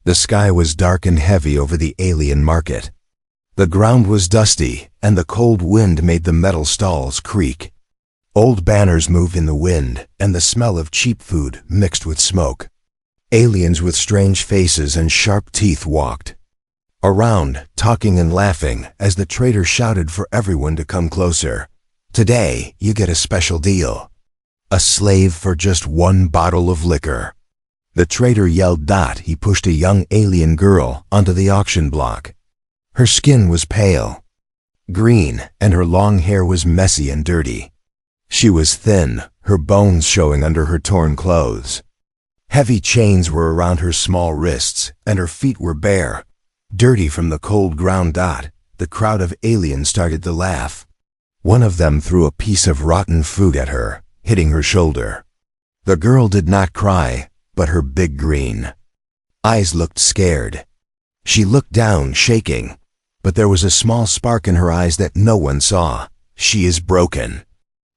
The sky was dark and heavy over the alien market. The ground was dusty, and the cold wind made the metal stalls creak. Old banners moved in the wind, and the smell of cheap food mixed with smoke. Aliens with strange faces and sharp teeth walked around, talking and laughing as the trader shouted for everyone to come closer. "Today, you get a special deal. A slave for just 1 bottle of liquor." The trader yelled. He pushed a young alien girl onto the auction block. Her skin was pale green, and her long hair was messy and dirty. She was thin, her bones showing under her torn clothes. Heavy chains were around her small wrists, and her feet were bare, dirty from the cold ground. The crowd of aliens started to laugh. One of them threw a piece of rotten fruit at her, hitting her shoulder. The girl did not cry, but her big green eyes looked scared. She looked down, shaking, but there was a small spark in her eyes that no one saw. "She is broken.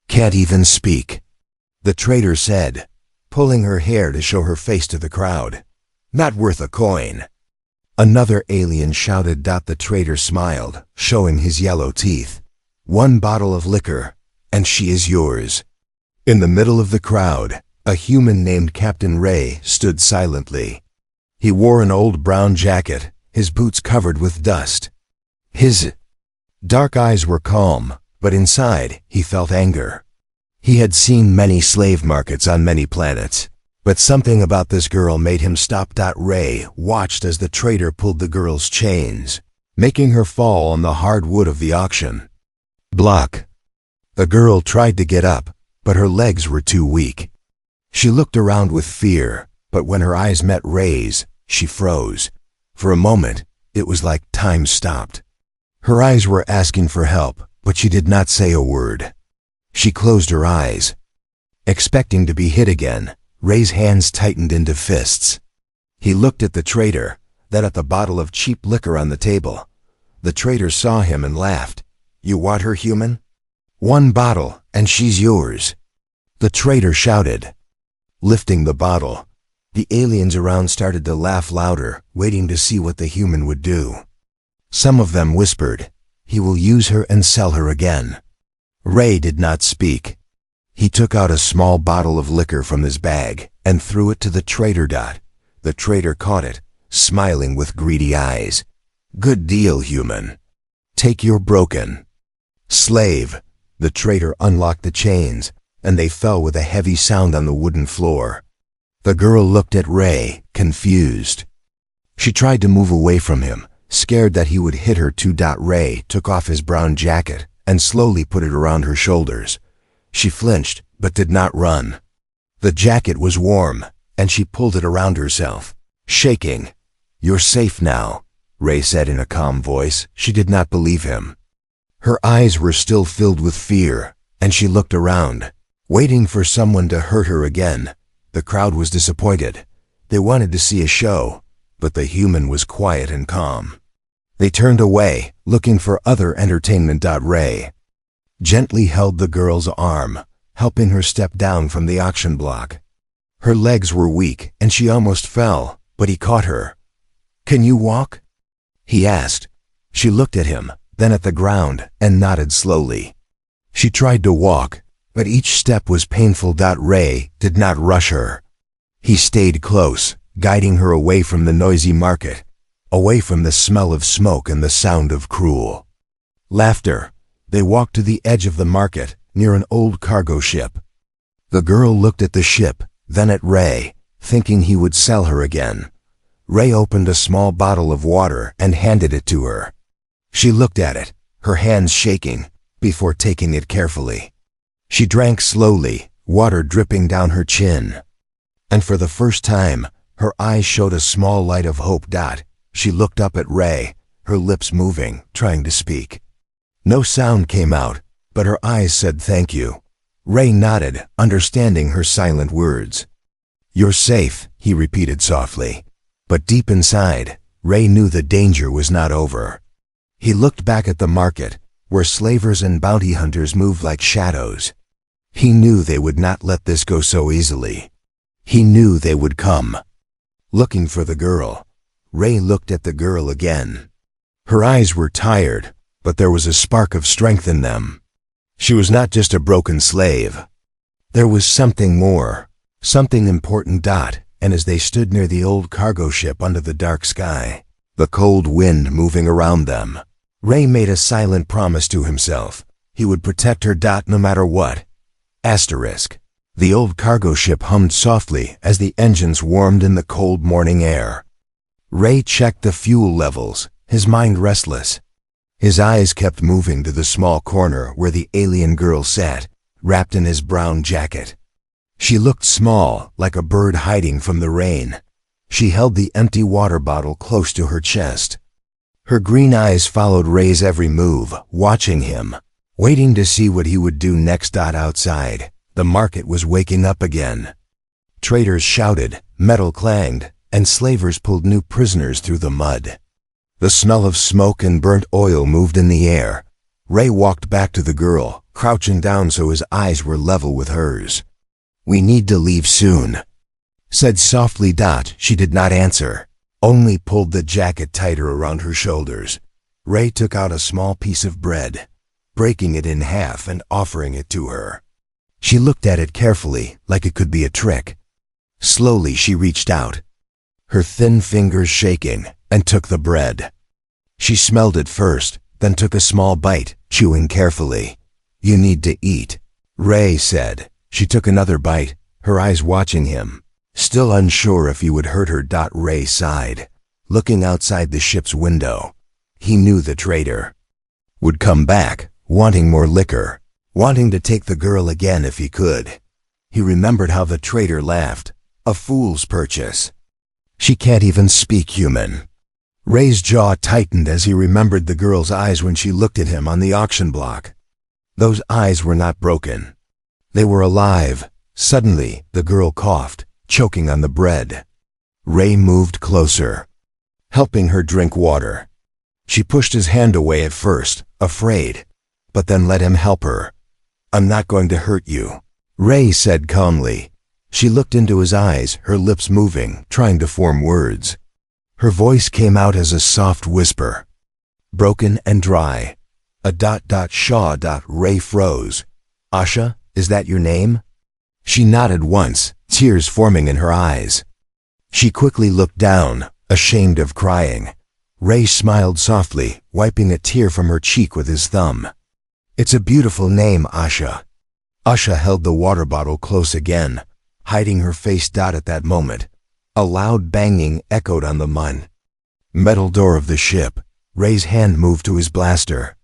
Can't even speak," the trader said, pulling her hair to show her face to the crowd. "Not worth a coin." Another alien shouted. The trader smiled, showing his yellow teeth. "1 bottle of liquor, and she is yours." In the middle of the crowd, a human named Captain Ray stood silently. He wore an old brown jacket, his boots covered with dust. His dark eyes were calm, but inside he felt anger. He had seen many slave markets on many planets, but something about this girl made him stop. Ray watched as the trader pulled the girl's chains, making her fall on the hard wood of the auction block. The girl tried to get up, but her legs were too weak. She looked around with fear, but when her eyes met Ray's, she froze. For a moment, it was like time stopped. Her eyes were asking for help, but she did not say a word. She closed her eyes. Expecting to be hit again, Ray's hands tightened into fists. He looked at the trader, then at the bottle of cheap liquor on the table. The trader saw him and laughed. "You want her, human? 1 bottle, and she's yours," the trader shouted. Lifting the bottle, the aliens around started to laugh louder, waiting to see what the human would do. Some of them whispered, "He will use her and sell her again." Ray did not speak. He took out a small bottle of liquor from his bag and threw it to the trader. The trader caught it, smiling with greedy eyes. "Good deal, human. Take your broken slave." The trader unlocked the chains, and they fell with a heavy sound on the wooden floor. The girl looked at Ray, confused. She tried to move away from him, scared that he would hit her too. Ray took off his brown jacket and slowly put it around her shoulders. She flinched, but did not run. The jacket was warm, and she pulled it around herself, shaking. "You're safe now," Ray said in a calm voice. She did not believe him. Her eyes were still filled with fear, and she looked around, waiting for someone to hurt her again. The crowd was disappointed. They wanted to see a show, but the human was quiet and calm. They turned away, looking for other entertainment. Ray gently held the girl's arm, helping her step down from the auction block. Her legs were weak, and she almost fell, but he caught her. "Can you walk?" he asked. She looked at him, then at the ground, and nodded slowly. She tried to walk, but each step was painful. Ray did not rush her. He stayed close, guiding her away from the noisy market, away from the smell of smoke and the sound of cruel laughter. They walked to the edge of the market, near an old cargo ship. The girl looked at the ship, then at Ray, thinking he would sell her again. Ray opened a small bottle of water and handed it to her. She looked at it, her hands shaking, before taking it carefully. She drank slowly, water dripping down her chin. And for the first time, her eyes showed a small light of hope. She looked up at Ray, her lips moving, trying to speak. No sound came out, but her eyes said thank you. Ray nodded, understanding her silent words. "You're safe," he repeated softly. But deep inside, Ray knew the danger was not over. He looked back at the market, where slavers and bounty hunters moved like shadows. He knew they would not let this go so easily. He knew they would come. Looking for the girl, Ray looked at the girl again. Her eyes were tired, but there was a spark of strength in them. She was not just a broken slave. There was something more, something important. And as they stood near the old cargo ship under the dark sky, the cold wind moving around them, Ray made a silent promise to himself. He would protect her. No matter what. Asterisk. The old cargo ship hummed softly as the engines warmed in the cold morning air. Ray checked the fuel levels, his mind restless. His eyes kept moving to the small corner where the alien girl sat, wrapped in his brown jacket. She looked small, like a bird hiding from the rain. She held the empty water bottle close to her chest. Her green eyes followed Ray's every move, watching him, waiting to see what he would do next. Outside, the market was waking up again. Traders shouted, metal clanged, and slavers pulled new prisoners through the mud. The smell of smoke and burnt oil moved in the air. Ray walked back to the girl, crouching down so his eyes were level with hers. "We need to leave soon," said softly. She did not answer, only pulled the jacket tighter around her shoulders. Ray took out a small piece of bread, breaking it in half and offering it to her. She looked at it carefully, like it could be a trick. Slowly she reached out, her thin fingers shaking, and took the bread. She smelled it first, then took a small bite, chewing carefully. "You need to eat," Ray said. She took another bite, her eyes watching him, still unsure if he would hurt her. Ray sighed, looking outside the ship's window. He knew the trader would come back, wanting more liquor, wanting to take the girl again if he could. He remembered how the trader laughed. A fool's purchase. She can't even speak human. Ray's jaw tightened as he remembered the girl's eyes when she looked at him on the auction block. Those eyes were not broken. They were alive. Suddenly, the girl coughed, choking on the bread. Ray moved closer, helping her drink water. She pushed his hand away at first, afraid, but then let him help her. "I'm not going to hurt you," Ray said calmly. She looked into his eyes, her lips moving, trying to form words. Her voice came out as a soft whisper, broken and dry. Shaw. Ray froze. "Asha, is that your name?" She nodded once, tears forming in her eyes. She quickly looked down, ashamed of crying. Ray smiled softly, wiping a tear from her cheek with his thumb. "It's a beautiful name, Asha." Asha held the water bottle close again, hiding her face. At that moment, a loud banging echoed on the metal door of the ship. Ray's hand moved to his blaster.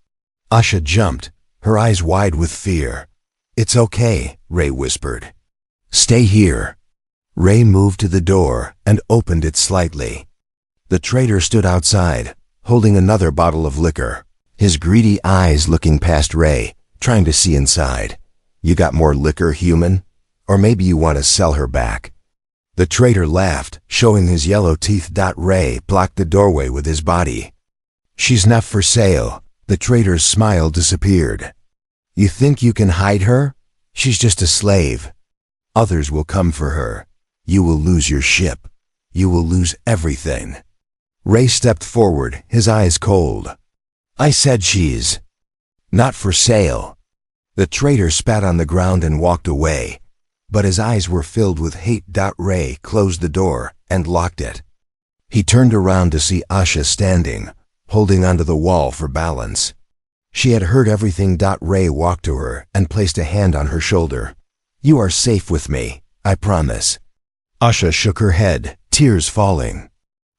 Asha jumped, her eyes wide with fear. "It's okay," Ray whispered. "Stay here." Ray moved to the door and opened it slightly. The trader stood outside, holding another bottle of liquor, his greedy eyes looking past Ray, trying to see inside. "You got more liquor, human? Or maybe you want to sell her back?" The trader laughed, showing his yellow teeth. Ray blocked the doorway with his body. "She's not for sale." The trader's smile disappeared. "You think you can hide her? She's just a slave. Others will come for her. You will lose your ship. You will lose everything." Ray stepped forward, his eyes cold. "I said she's not for sale." The trader spat on the ground and walked away, but his eyes were filled with hate. Ray closed the door and locked it. He turned around to see Asha standing, holding onto the wall for balance. She had heard everything. Ray walked to her and placed a hand on her shoulder. "You are safe with me, I promise." Asha shook her head, tears falling.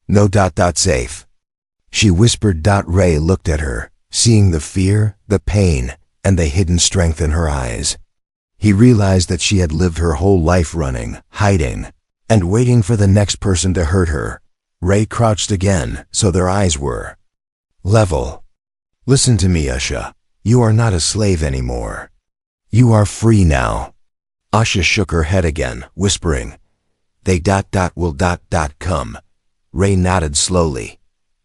"No. Safe," she whispered. Ray looked at her, seeing the fear, the pain, and the hidden strength in her eyes. He realized that she had lived her whole life running, hiding, and waiting for the next person to hurt her. Ray crouched again, so their eyes were level. "Listen to me, Asha. You are not a slave anymore. You are free now." Asha shook her head again, whispering, "They will come." Ray nodded slowly.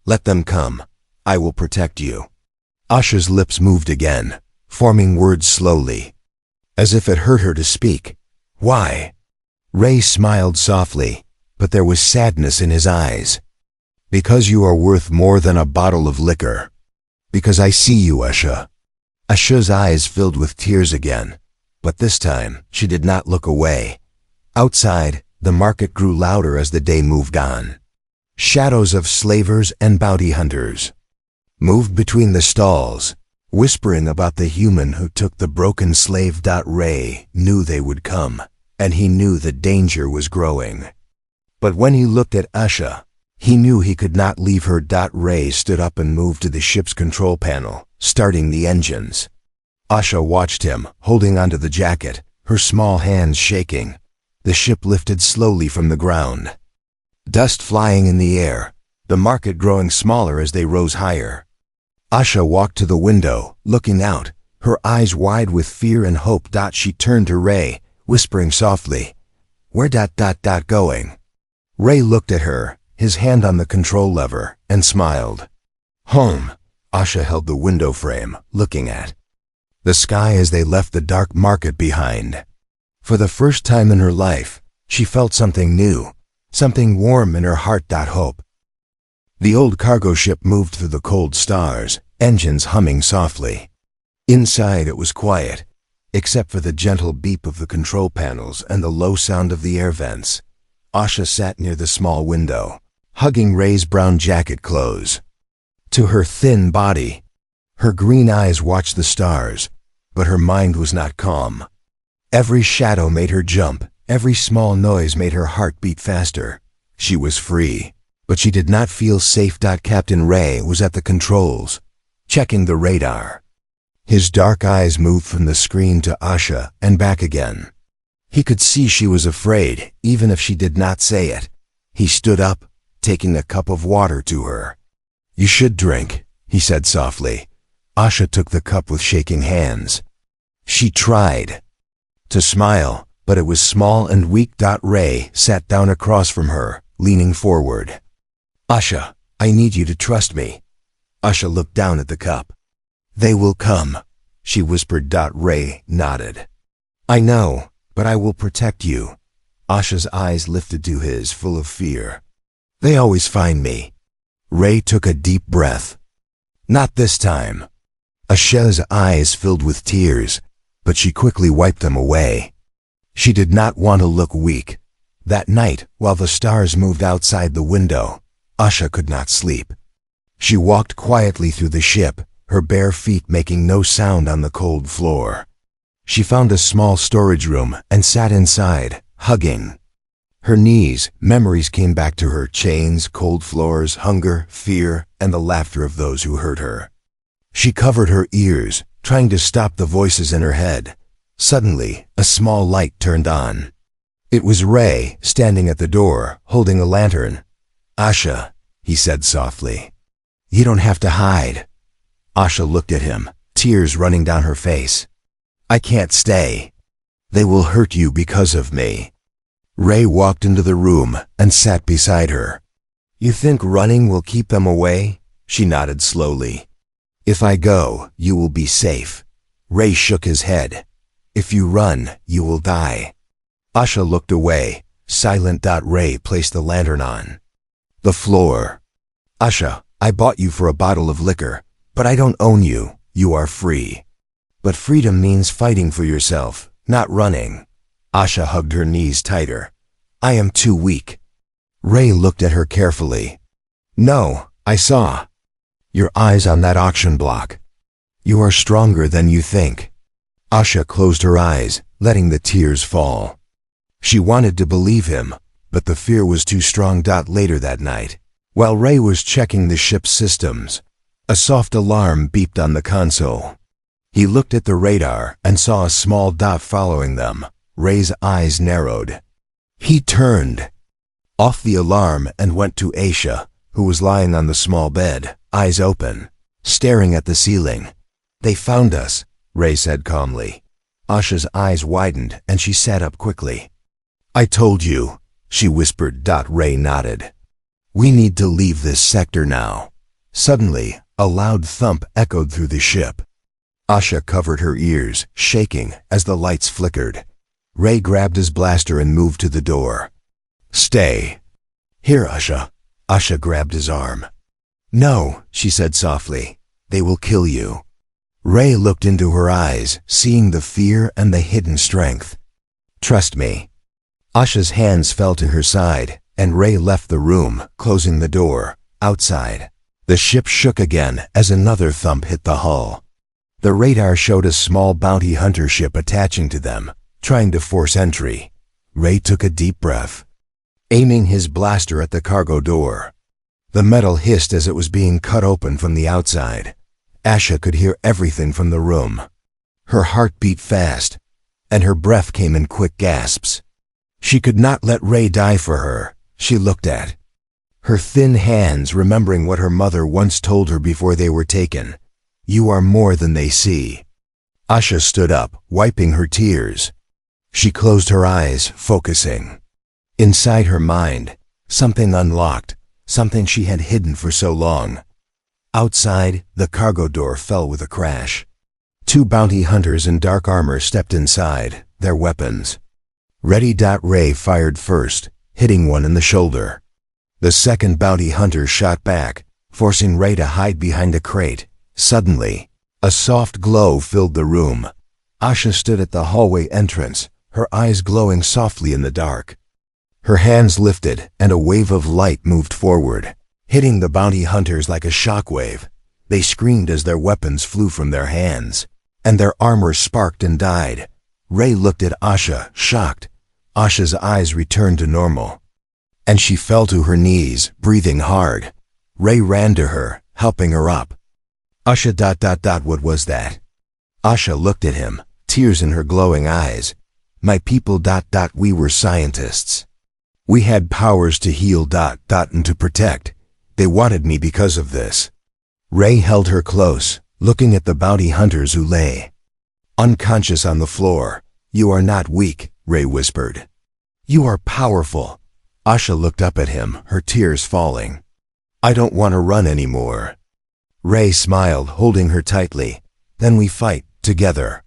"Let them come. I will protect you." Asha's lips moved again, forming words slowly, as if it hurt her to speak. "Why?" Ray smiled softly, but there was sadness in his eyes. Because you are worth more than a bottle of liquor. Because I see you, Asha. Asha's eyes filled with tears again, but this time she did not look away. Outside, the market grew louder as the day moved on. Shadows of slavers and bounty hunters moved between the stalls, whispering about the human who took the broken slave. Ray knew they would come, and he knew the danger was growing. But when he looked at Asha, he knew he could not leave her. Ray stood up and moved to the ship's control panel, starting the engines. Asha watched him, holding onto the jacket, her small hands shaking. The ship lifted slowly from the ground. Dust flying in the air, the market growing smaller as they rose higher. Asha walked to the window, looking out, her eyes wide with fear and hope. She turned to Ray, whispering softly, "Where going?" Ray looked at her, his hand on the control lever, and smiled. "Home." Asha held the window frame, looking at the sky as they left the dark market behind. For the first time in her life, she felt something new, something warm in her heart. Hope. The old cargo ship moved through the cold stars, engines humming softly. Inside it was quiet, except for the gentle beep of the control panels and the low sound of the air vents. Asha sat near the small window, hugging Ray's brown jacket close to her thin body. Her green eyes watched the stars, but her mind was not calm. Every shadow made her jump, every small noise made her heart beat faster. She was free, but she did not feel safe. Captain Ray was at the controls, checking the radar. His dark eyes moved from the screen to Asha and back again. He could see she was afraid, even if she did not say it. He stood up, taking a cup of water to her. "You should drink," he said softly. Asha took the cup with shaking hands. She tried to smile, but it was small and weak. Ray sat down across from her, leaning forward. "Asha, I need you to trust me." Asha looked down at the cup. "They will come," she whispered. Ray nodded. "I know, but I will protect you." Asha's eyes lifted to his, full of fear. "They always find me." Ray took a deep breath. "Not this time." Asha's eyes filled with tears, but she quickly wiped them away. She did not want to look weak. That night, while the stars moved outside the window, Asha could not sleep. She walked quietly through the ship, her bare feet making no sound on the cold floor. She found a small storage room and sat inside, hugging. Her knees, memories came back to her: chains, cold floors, hunger, fear, and the laughter of those who hurt her. She covered her ears, trying to stop the voices in her head. Suddenly, a small light turned on. It was Ray, standing at the door, holding a lantern. "Asha," he said softly. "You don't have to hide." Asha looked at him, tears running down her face. "I can't stay. They will hurt you because of me." Ray walked into the room and sat beside her. "You think running will keep them away?" She nodded slowly. "If I go, you will be safe." Ray shook his head. "If you run, you will die." Asha looked away, silent. Ray placed the lantern on the floor. "Asha, I bought you for a bottle of liquor, but I don't own you. You are free. But freedom means fighting for yourself, not running." Asha hugged her knees tighter. "I am too weak." Ray looked at her carefully. "No, I saw your eyes on that auction block. You are stronger than you think." Asha closed her eyes, letting the tears fall. She wanted to believe him, but the fear was too strong. Later that night, while Ray was checking the ship's systems, a soft alarm beeped on the console. He looked at the radar and saw a small dot following them. Ray's eyes narrowed. He turned off the alarm and went to Asha, who was lying on the small bed, eyes open, staring at the ceiling. "They found us," Ray said calmly. Asha's eyes widened and she sat up quickly. "I told you," she whispered. Ray nodded. "We need to leave this sector now." Suddenly, a loud thump echoed through the ship. Asha covered her ears, shaking as the lights flickered. Ray grabbed his blaster and moved to the door. "Stay." "Here, Asha." Asha grabbed his arm. "No," she said softly. "They will kill you." Ray looked into her eyes, seeing the fear and the hidden strength. "Trust me." Asha's hands fell to her side, and Ray left the room, closing the door. Outside, the ship shook again as another thump hit the hull. The radar showed a small bounty hunter ship attaching to them, trying to force entry. Ray took a deep breath, aiming his blaster at the cargo door. The metal hissed as it was being cut open from the outside. Asha could hear everything from the room. Her heart beat fast, and her breath came in quick gasps. She could not let Ray die for her. She looked at her thin hands, remembering what her mother once told her before they were taken. "You are more than they see." Asha stood up, wiping her tears. She closed her eyes, focusing. Inside her mind, something unlocked, something she had hidden for so long. Outside, the cargo door fell with a crash. 2 bounty hunters in dark armor stepped inside, their weapons ready. Ray fired first, hitting one in the shoulder. The second bounty hunter shot back, forcing Ray to hide behind a crate. Suddenly, a soft glow filled the room. Asha stood at the hallway entrance, her eyes glowing softly in the dark. Her hands lifted, and a wave of light moved forward, hitting the bounty hunters like a shockwave. They screamed as their weapons flew from their hands, and their armor sparked and died. Ray looked at Asha, shocked. Asha's eyes returned to normal, and she fell to her knees, breathing hard. Ray ran to her, helping her up. "Asha ... what was that?" Asha looked at him, tears in her glowing eyes. "My people ... we were scientists. We had powers to heal ... and to protect. They wanted me because of this." Ray held her close, looking at the bounty hunters who lay unconscious on the floor. "You are not weak," Ray whispered. "You are powerful." Asha looked up at him, her tears falling. "I don't want to run anymore." Ray smiled, holding her tightly. "Then we fight, together."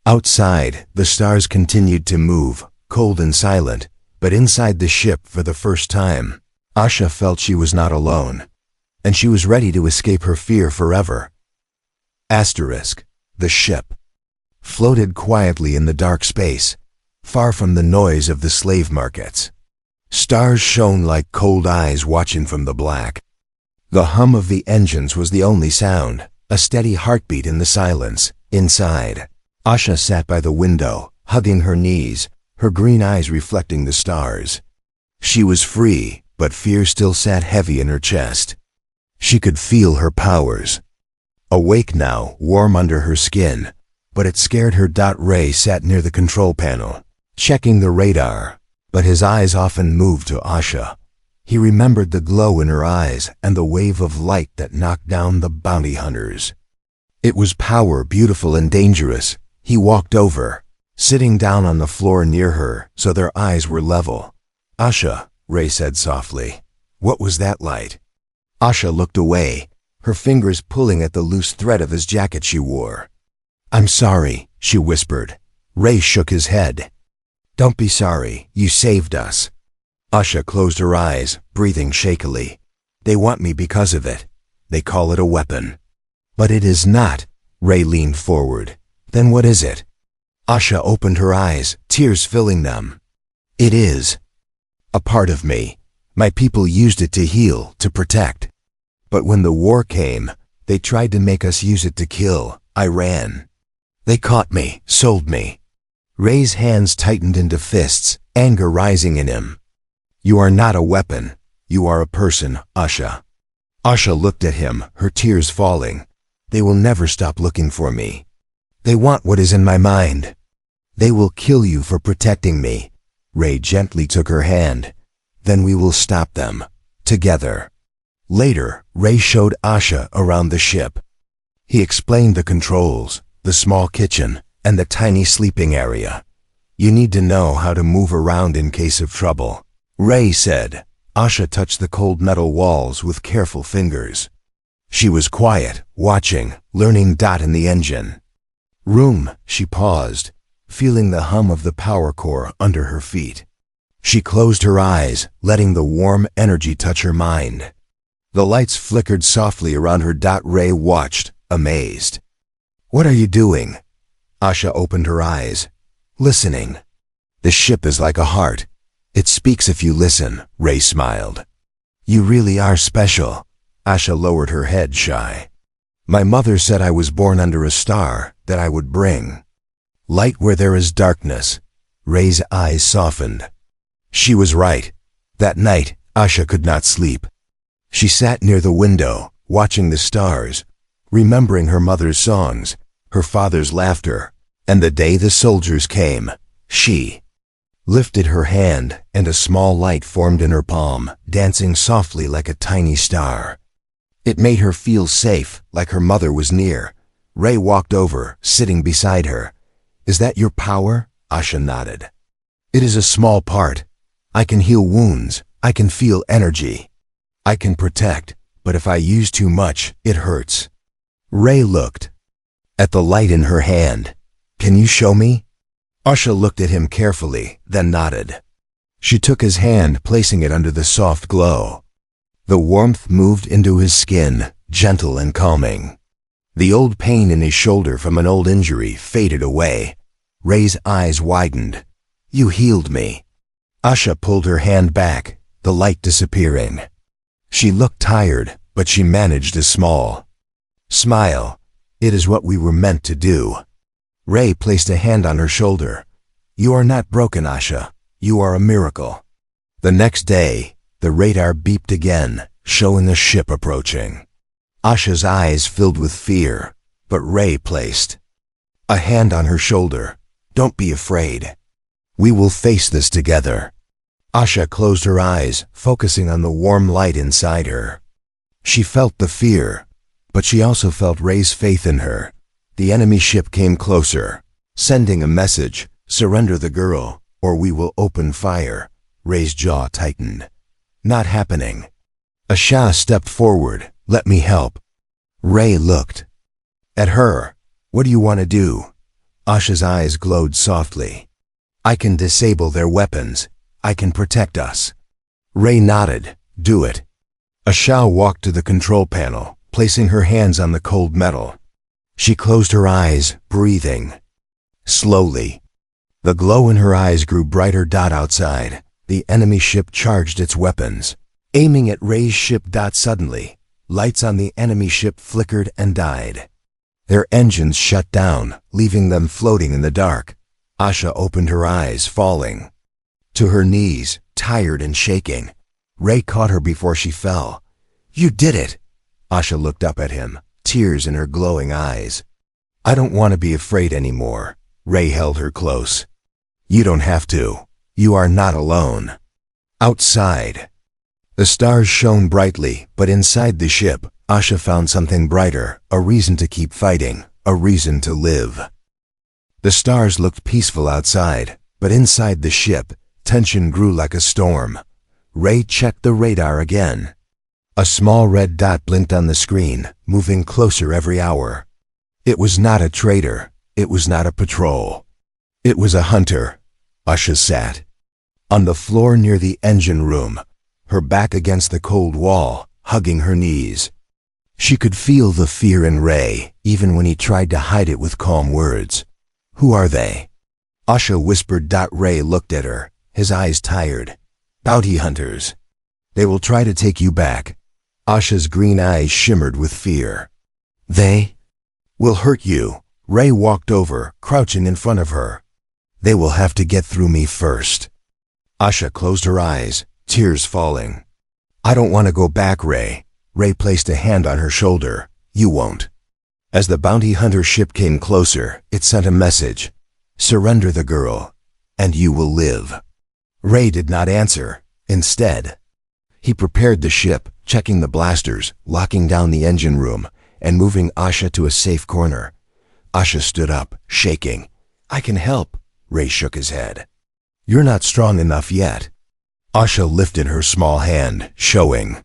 Outside, the stars continued to move, cold and silent, but inside the ship for the first time, Asha felt she was not alone, and she was ready to escape her fear forever. The ship floated quietly in the dark space, far from the noise of the slave markets. Stars shone like cold eyes watching from the black. The hum of the engines was the only sound, a steady heartbeat in the silence. Inside, Asha sat by the window, hugging her knees, her green eyes reflecting the stars. She was free, but fear still sat heavy in her chest. She could feel her powers awake now, warm under her skin, but it scared her. Ray sat near the control panel, checking the radar, but his eyes often moved to Asha. He remembered the glow in her eyes and the wave of light that knocked down the bounty hunters. It was power, beautiful and dangerous. He walked over, sitting down on the floor near her so their eyes were level. "Asha," Ray said softly, "what was that light?" Asha looked away, her fingers pulling at the loose thread of his jacket she wore. "I'm sorry," she whispered. Ray shook his head. "Don't be sorry, you saved us." Asha closed her eyes, breathing shakily. "They want me because of it. They call it a weapon." "But it is not." Ray leaned forward. "Then what is it?" Asha opened her eyes, tears filling them. "It is a part of me. My people used it to heal, to protect. But when the war came, they tried to make us use it to kill. I ran. They caught me, sold me." Ray's hands tightened into fists, anger rising in him. "You are not a weapon. You are a person, Asha." Asha looked at him, her tears falling. "They will never stop looking for me. They want what is in my mind. They will kill you for protecting me." Ray gently took her hand. "Then we will stop them, together." Later, Ray showed Asha around the ship. He explained the controls, the small kitchen, and the tiny sleeping area. "You need to know how to move around in case of trouble," Ray said. Asha touched the cold metal walls with careful fingers. She was quiet, watching, learning. In the engine room, she paused, feeling the hum of the power core under her feet. She closed her eyes, letting the warm energy touch her mind. The lights flickered softly around her. Ray watched, amazed. "What are you doing?" Asha opened her eyes, listening. "The ship is like a heart. It speaks if you listen," Ray smiled. "You really are special." Asha lowered her head, shy. "My mother said I was born under a star, that I would bring light where there is darkness." Ray's eyes softened. She was right. That night, Asha could not sleep. She sat near the window, watching the stars, remembering her mother's songs, her father's laughter, and the day the soldiers came. She lifted her hand, and a small light formed in her palm, dancing softly like a tiny star. It made her feel safe, like her mother was near. Ray walked over, sitting beside her. "Is that your power?" Asha nodded. "It is a small part. I can heal wounds. I can feel energy. I can protect, but if I use too much, it hurts." Ray looked at the light in her hand. "Can you show me?" Asha looked at him carefully, then nodded. She took his hand, placing it under the soft glow. The warmth moved into his skin, gentle and calming. The old pain in his shoulder from an old injury faded away. Ray's eyes widened. "You healed me." Asha pulled her hand back, the light disappearing. She looked tired, but she managed a small smile. "It is what we were meant to do." Ray placed a hand on her shoulder. "You are not broken, Asha. You are a miracle." The next day, the radar beeped again, showing a ship approaching. Asha's eyes filled with fear, but Ray placed a hand on her shoulder. "Don't be afraid. We will face this together." Asha closed her eyes, focusing on the warm light inside her. She felt the fear, but she also felt Ray's faith in her. The enemy ship came closer, sending a message: "Surrender the girl, or we will open fire." Ray's jaw tightened. "Not happening." Asha stepped forward. "Let me help." Ray looked at her. "What do you want to do?" Asha's eyes glowed softly. "I can disable their weapons. I can protect us." Ray nodded. "Do it." Asha walked to the control panel, placing her hands on the cold metal. She closed her eyes, breathing slowly. The glow in her eyes grew brighter. Outside, the enemy ship charged its weapons, aiming at Ray's ship. Suddenly, lights on the enemy ship flickered and died. Their engines shut down, leaving them floating in the dark. Asha opened her eyes, falling to her knees, tired and shaking. Ray caught her before she fell. "You did it!" Asha looked up at him, tears in her glowing eyes. "I don't want to be afraid anymore." Ray held her close. "You don't have to. You are not alone." Outside, the stars shone brightly, but inside the ship, Asha found something brighter, a reason to keep fighting, a reason to live. The stars looked peaceful outside, but inside the ship, tension grew like a storm. Ray checked the radar again. A small red dot blinked on the screen, moving closer every hour. It was not a trader. It was not a patrol. It was a hunter. Asha sat on the floor near the engine room, her back against the cold wall, hugging her knees. She could feel the fear in Ray, even when he tried to hide it with calm words. "Who are they?" Asha whispered. Ray looked at her, his eyes tired. "Bounty hunters. They will try to take you back." Asha's green eyes shimmered with fear. "They will hurt you." Ray walked over, crouching in front of her. "They will have to get through me first." Asha closed her eyes, tears falling. "I don't want to go back, Ray." Ray placed a hand on her shoulder. "You won't." As the bounty hunter ship came closer, it sent a message: "Surrender the girl, and you will live." Ray did not answer. Instead, he prepared the ship, checking the blasters, locking down the engine room, and moving Asha to a safe corner. Asha stood up, shaking. "I can help." Ray shook his head. "You're not strong enough yet." Asha lifted her small hand, showing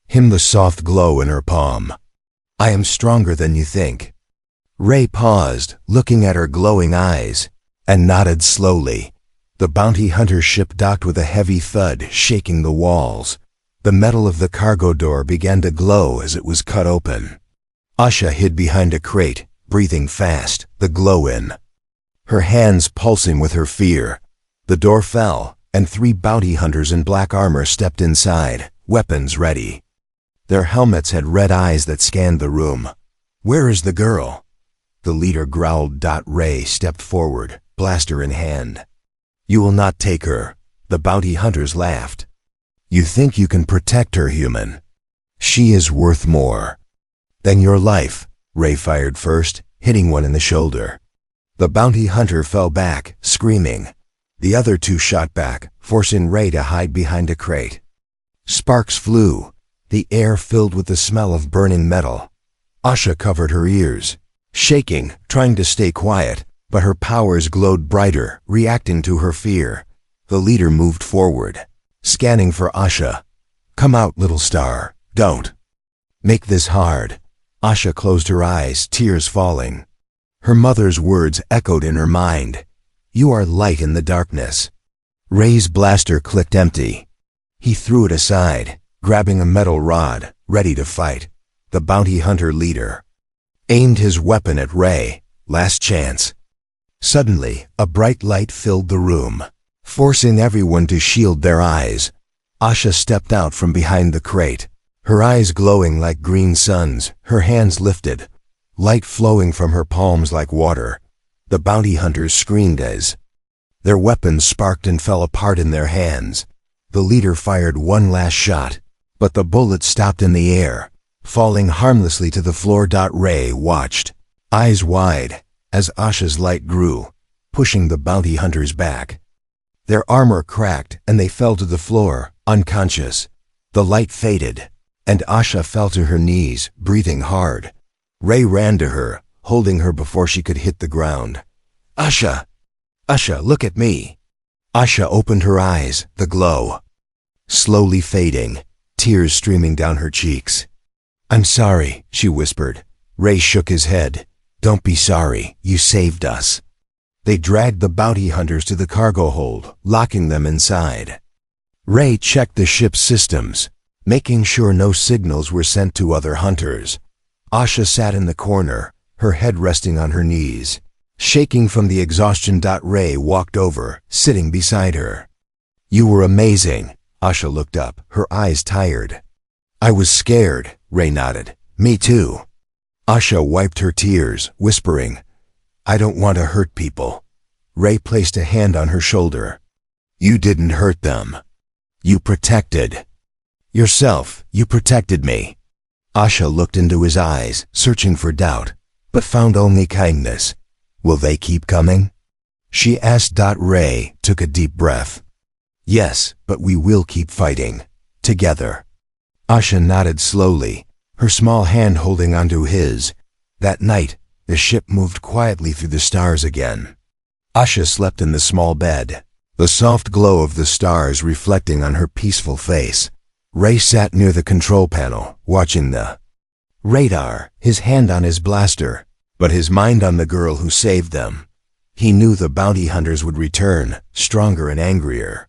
him the soft glow in her palm. "I am stronger than you think." Ray paused, looking at her glowing eyes, and nodded slowly. The bounty hunter ship docked with a heavy thud, shaking the walls. The metal of the cargo door began to glow as it was cut open. Asha hid behind a crate, breathing fast, the glow in. Her hands pulsing with her fear. The door fell, and 3 bounty hunters in black armor stepped inside, weapons ready. Their helmets had red eyes that scanned the room. "Where is the girl?" The leader growled. Ray stepped forward, blaster in hand. "You will not take her." The bounty hunters laughed. "You think you can protect her, human? She is worth more than your life." Ray fired first, hitting one in the shoulder. The bounty hunter fell back, screaming. The other 2 shot back, forcing Ray to hide behind a crate. Sparks flew, the air filled with the smell of burning metal. Asha covered her ears, shaking, trying to stay quiet, but her powers glowed brighter, reacting to her fear. The leader moved forward, scanning for Asha. "Come out, little star. Don't make this hard." Asha closed her eyes, tears falling. Her mother's words echoed in her mind. "You are light in the darkness." Ray's blaster clicked empty. He threw it aside, grabbing a metal rod, ready to fight. The bounty hunter leader aimed his weapon at Ray. Last chance. Suddenly, a bright light filled the room, forcing everyone to shield their eyes. Asha stepped out from behind the crate, her eyes glowing like green suns, her hands lifted, light flowing from her palms like water. The bounty hunters screamed as their weapons sparked and fell apart in their hands. The leader fired one last shot, but the bullet stopped in the air, falling harmlessly to the floor. Ray watched, eyes wide, as Asha's light grew, pushing the bounty hunters back. Their armor cracked and they fell to the floor, unconscious. The light faded, and Asha fell to her knees, breathing hard. Ray ran to her, holding her before she could hit the ground. "Asha! Asha, look at me!" Asha opened her eyes, the glow slowly fading, tears streaming down her cheeks. "I'm sorry," she whispered. Ray shook his head. "Don't be sorry, you saved us." They dragged the bounty hunters to the cargo hold, locking them inside. Ray checked the ship's systems, making sure no signals were sent to other hunters. Asha sat in the corner, her head resting on her knees, shaking from the exhaustion. Ray walked over, sitting beside her. "You were amazing." Asha looked up, her eyes tired. "I was scared," Ray nodded. "Me too." Asha wiped her tears, whispering, "I don't want to hurt people." Ray placed a hand on her shoulder. "You didn't hurt them. You protected yourself. You protected me." Asha looked into his eyes, searching for doubt, but found only kindness. "Will they keep coming?" she asked. Ray took a deep breath. "Yes, but we will keep fighting. Together." Asha nodded slowly, her small hand holding onto his. That night, the ship moved quietly through the stars again. Asha slept in the small bed, the soft glow of the stars reflecting on her peaceful face. Ray sat near the control panel, watching the radar, his hand on his blaster, but his mind on the girl who saved them. He knew the bounty hunters would return, stronger and angrier.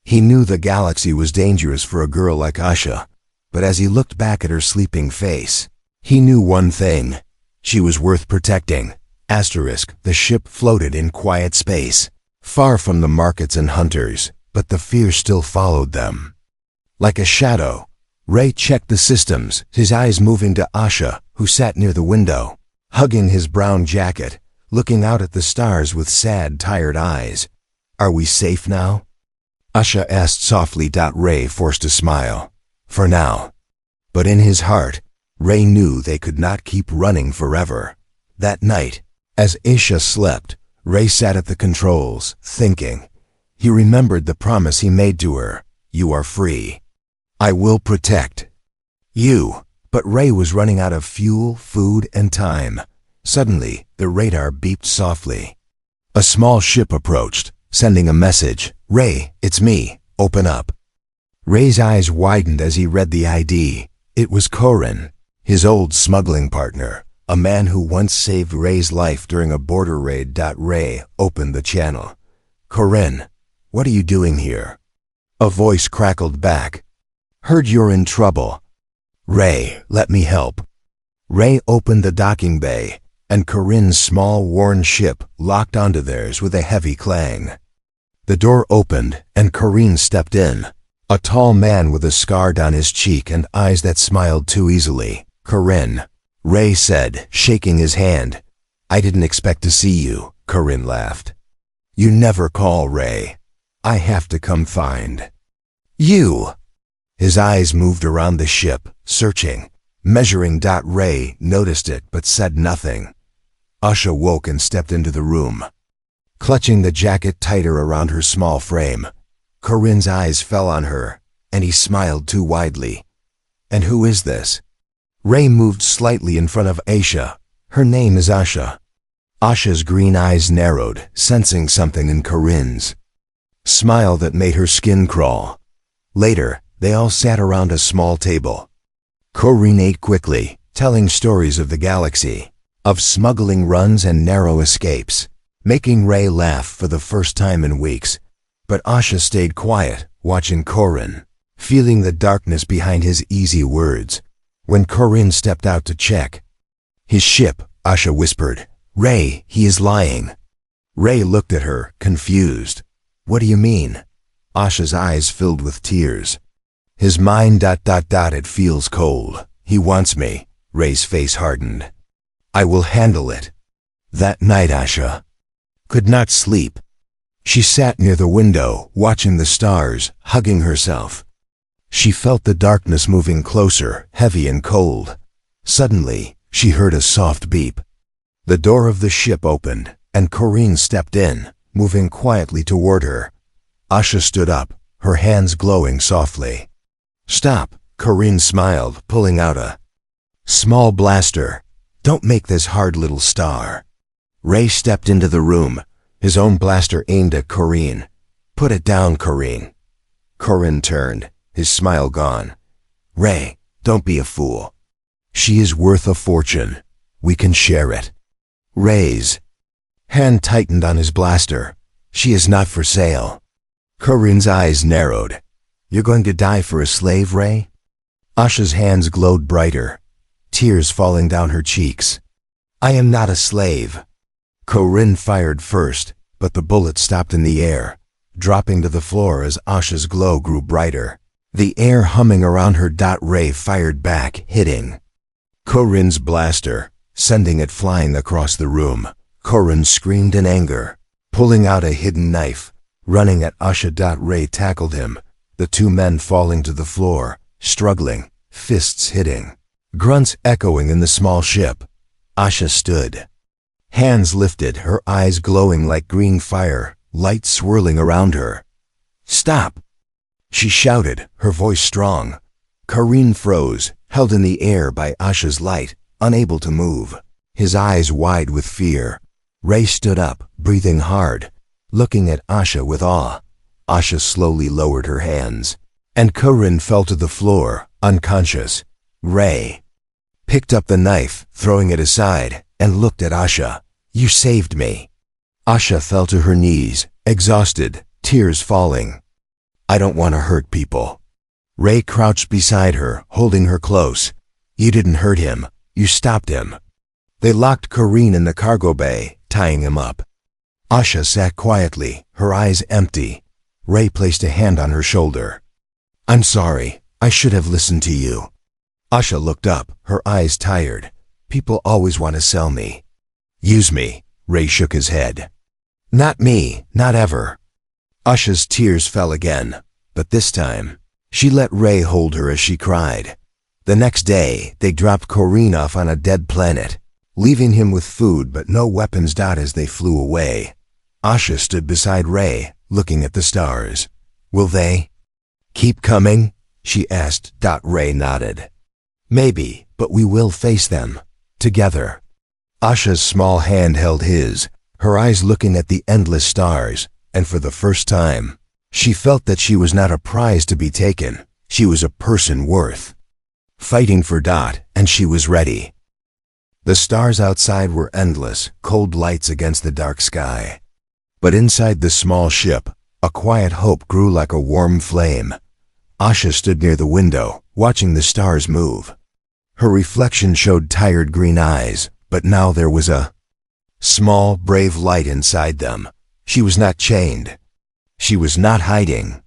He knew the galaxy was dangerous for a girl like Asha, but as he looked back at her sleeping face, he knew one thing: she was worth protecting. The ship floated in quiet space, far from the markets and hunters, but the fear still followed them. Like a shadow, Ray checked the systems, his eyes moving to Asha, who sat near the window, hugging his brown jacket, looking out at the stars with sad, tired eyes. "Are we safe now?" Asha asked softly. Ray forced a smile. "For now." But in his heart, Ray knew they could not keep running forever. That night, as Asha slept, Ray sat at the controls, thinking. He remembered the promise he made to her: "You are free. I will protect you." But Ray was running out of fuel, food, and time. Suddenly, the radar beeped softly. A small ship approached, sending a message. "Ray, it's me. Open up." Ray's eyes widened as he read the ID. It was Corin, his old smuggling partner, a man who once saved Ray's life during a border raid. Ray opened the channel. "Corin, "What are you doing here?" A voice crackled back. "Heard you're in trouble." "Ray, let me help." Ray opened the docking bay, and Corinne's small, worn ship locked onto theirs with a heavy clang. The door opened, and Corinne stepped in. A tall man with a scar down his cheek and eyes that smiled too easily. "Corinne," Ray said, shaking his hand. "I didn't expect to see you," Corinne laughed. "You never call, Ray. I have to come find you." His eyes moved around the ship, searching, measuring. Ray noticed it but said nothing. Asha woke and stepped into the room, clutching the jacket tighter around her small frame. Corinne's eyes fell on her, and he smiled too widely. "And who is this?" Ray moved slightly in front of Asha. "Her name is Asha." Asha's green eyes narrowed, sensing something in Corinne's smile that made her skin crawl. Later, they all sat around a small table. Corinne ate quickly, telling stories of the galaxy, of smuggling runs and narrow escapes, making Ray laugh for the first time in weeks. But Asha stayed quiet, watching Corinne, feeling the darkness behind his easy words. When Corinne stepped out to check his ship, Asha whispered, "Ray, he is lying." Ray looked at her, confused. "What do you mean?" Asha's eyes filled with tears. His mind ... It feels cold. He wants me. Ray's face hardened. "I will handle it." That night Asha could not sleep. She sat near the window, watching the stars, hugging herself. She felt the darkness moving closer, heavy and cold. Suddenly, she heard a soft beep. The door of the ship opened, and Corinne stepped in, moving quietly toward her. Asha stood up, her hands glowing softly. "Stop," Corinne smiled, pulling out a small blaster. "Don't make this hard, little star." Ray stepped into the room, his own blaster aimed at Corinne. "Put it down, Corinne." Corinne turned, his smile gone. "Ray, don't be a fool. She is worth a fortune. We can share it." Ray's hand tightened on his blaster. "She is not for sale." Corinne's eyes narrowed. "You're going to die for a slave, Ray?" Asha's hands glowed brighter, tears falling down her cheeks. "I am not a slave." Corinne fired first, but the bullet stopped in the air, dropping to the floor as Asha's glow grew brighter. The air humming around her. Ray fired back, hitting Corinne's blaster, sending it flying across the room. Corinne screamed in anger, pulling out a hidden knife, running at Asha. Ray tackled him, the two men falling to the floor, struggling, fists hitting, grunts echoing in the small ship. Asha stood, hands lifted, her eyes glowing like green fire, light swirling around her. "Stop!" she shouted, her voice strong. Corinne froze, held in the air by Asha's light, unable to move, his eyes wide with fear. Ray stood up, breathing hard, looking at Asha with awe. Asha slowly lowered her hands, and Corinne fell to the floor, unconscious. Ray picked up the knife, throwing it aside, and looked at Asha. "You saved me." Asha fell to her knees, exhausted, tears falling. "I don't want to hurt people." Ray crouched beside her, holding her close. "You didn't hurt him. You stopped him." They locked Corinne in the cargo bay, tying him up. Asha sat quietly, her eyes empty. Ray placed a hand on her shoulder. "I'm sorry. I should have listened to you." Asha looked up, her eyes tired. "People always want to sell me." "Use me." Ray shook his head. "Not me, not ever." Asha's tears fell again, but this time, she let Ray hold her as she cried. The next day, they dropped Corinne off on a dead planet, leaving him with food but no weapons. As they flew away, Asha stood beside Ray, looking at the stars. "Will they keep coming?" she asked. Ray nodded. "Maybe, but we will face them, together." Asha's small hand held his, her eyes looking at the endless stars, and for the first time, she felt that she was not a prize to be taken. She was a person worth fighting for. And she was ready. The stars outside were endless, cold lights against the dark sky. But inside the small ship, A quiet hope grew like a warm flame. Asha stood near the window, watching the stars move. Her reflection showed tired green eyes, but now there was a small, brave light inside them. She was not chained. She was not hiding.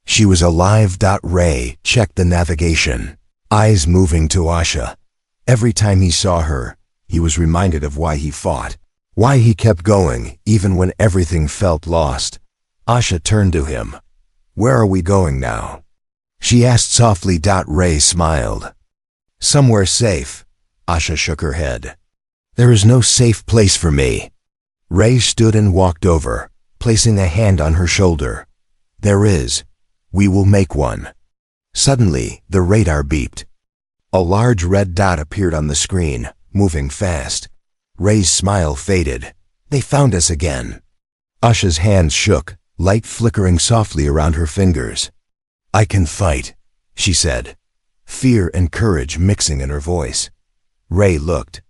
She was alive. Ray checked the navigation, eyes moving to Asha. Every time he saw her, he was reminded of why he fought, why he kept going even when everything felt lost. Asha turned to him. "Where are we going now?" she asked softly. Ray smiled. "Somewhere safe." Asha shook her head. "There is no safe place for me." Ray stood and walked over, placing a hand on her shoulder. "There is. We will make one." Suddenly, the radar beeped. A large red dot appeared on the screen, moving fast. Ray's smile faded. "They found us again." Asha's hands shook, light flickering softly around her fingers. "I can fight," she said, fear and courage mixing in her voice. Ray looked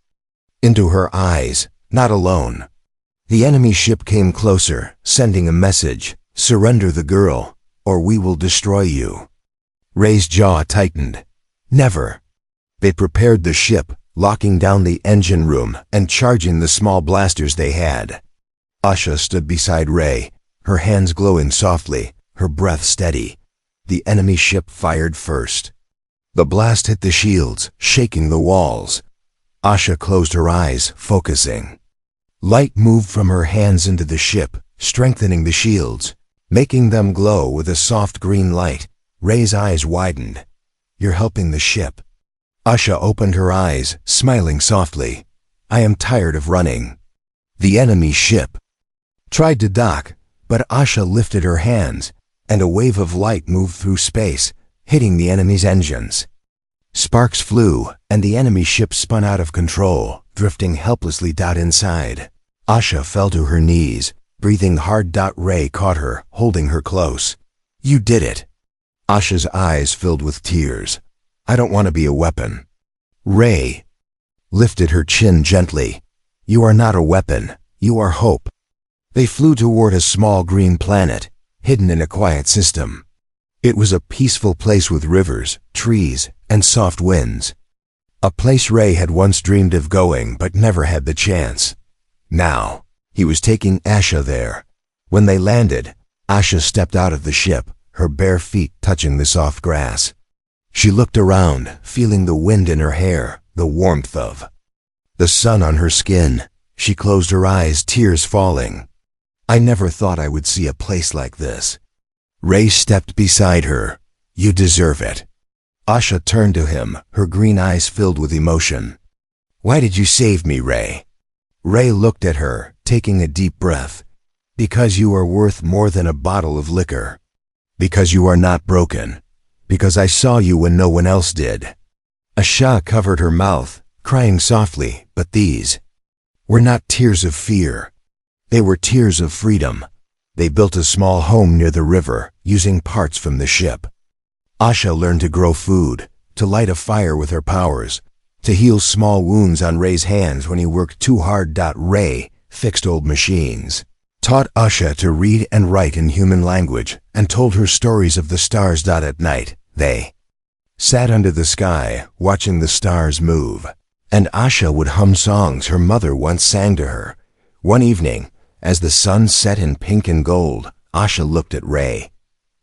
into her eyes, not alone. The enemy ship came closer, sending a message: "Surrender the girl, or we will destroy you." Ray's jaw tightened. Never. They prepared the ship, locking down the engine room and charging the small blasters they had. Asha stood beside Ray, her hands glowing softly, her breath steady. The enemy ship fired first. The blast hit the shields, shaking the walls. Asha closed her eyes, focusing. Light moved from her hands into the ship, strengthening the shields, making them glow with a soft green light. Ray's eyes widened. "You're helping the ship." Asha opened her eyes, smiling softly. "I am tired of running." The enemy ship tried to dock, but Asha lifted her hands, and a wave of light moved through space, hitting the enemy's engines. Sparks flew, and the enemy ship spun out of control, drifting helplessly. Inside, Asha fell to her knees, breathing hard. Ray caught her, holding her close. "You did it." Asha's eyes filled with tears. "I don't want to be a weapon." Ray lifted her chin gently. "You are not a weapon. You are hope." They flew toward a small green planet, hidden in a quiet system. It was a peaceful place with rivers, trees, and soft winds. A place Ray had once dreamed of going but never had the chance. Now, he was taking Asha there. When they landed, Asha stepped out of the ship, her bare feet touching the soft grass. She looked around, feeling the wind in her hair, the warmth of the sun on her skin. She closed her eyes, tears falling. "I never thought I would see a place like this." Ray stepped beside her. "You deserve it." Asha turned to him, her green eyes filled with emotion. "Why did you save me, Ray?" Ray looked at her, taking a deep breath. "Because you are worth more than a bottle of liquor. Because you are not broken. Because I saw you when no one else did." Asha covered her mouth, crying softly, but these were not tears of fear. They were tears of freedom. They built a small home near the river, using parts from the ship. Asha learned to grow food, to light a fire with her powers, to heal small wounds on Ray's hands when he worked too hard. Ray fixed old machines, taught Asha to read and write in human language, and told her stories of the stars. At night, they sat under the sky, watching the stars move, and Asha would hum songs her mother once sang to her. One evening, as the sun set in pink and gold, Asha looked at Ray.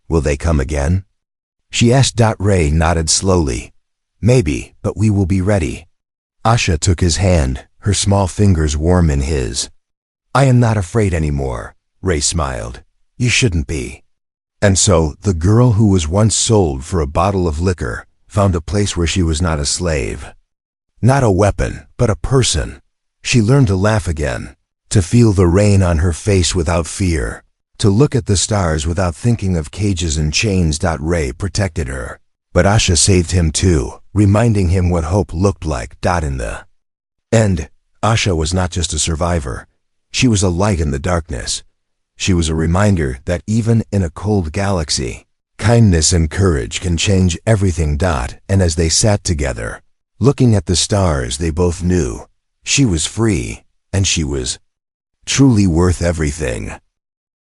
"Will they come again?" she asked. Ray nodded slowly. "Maybe, but we will be ready." Asha took his hand, her small fingers warm in his. "I am not afraid anymore," Ray smiled. "You shouldn't be." And so, the girl who was once sold for a bottle of liquor found a place where she was not a slave. Not a weapon, but a person. She learned to laugh again, to feel the rain on her face without fear, to look at the stars without thinking of cages and chains. Ray protected her, but Asha saved him too, reminding him what hope looked like. In the end, Asha was not just a survivor. She was a light in the darkness. She was a reminder that even in a cold galaxy, kindness and courage can change everything. And as they sat together, looking at the stars, they both knew she was free, and she was truly worth everything.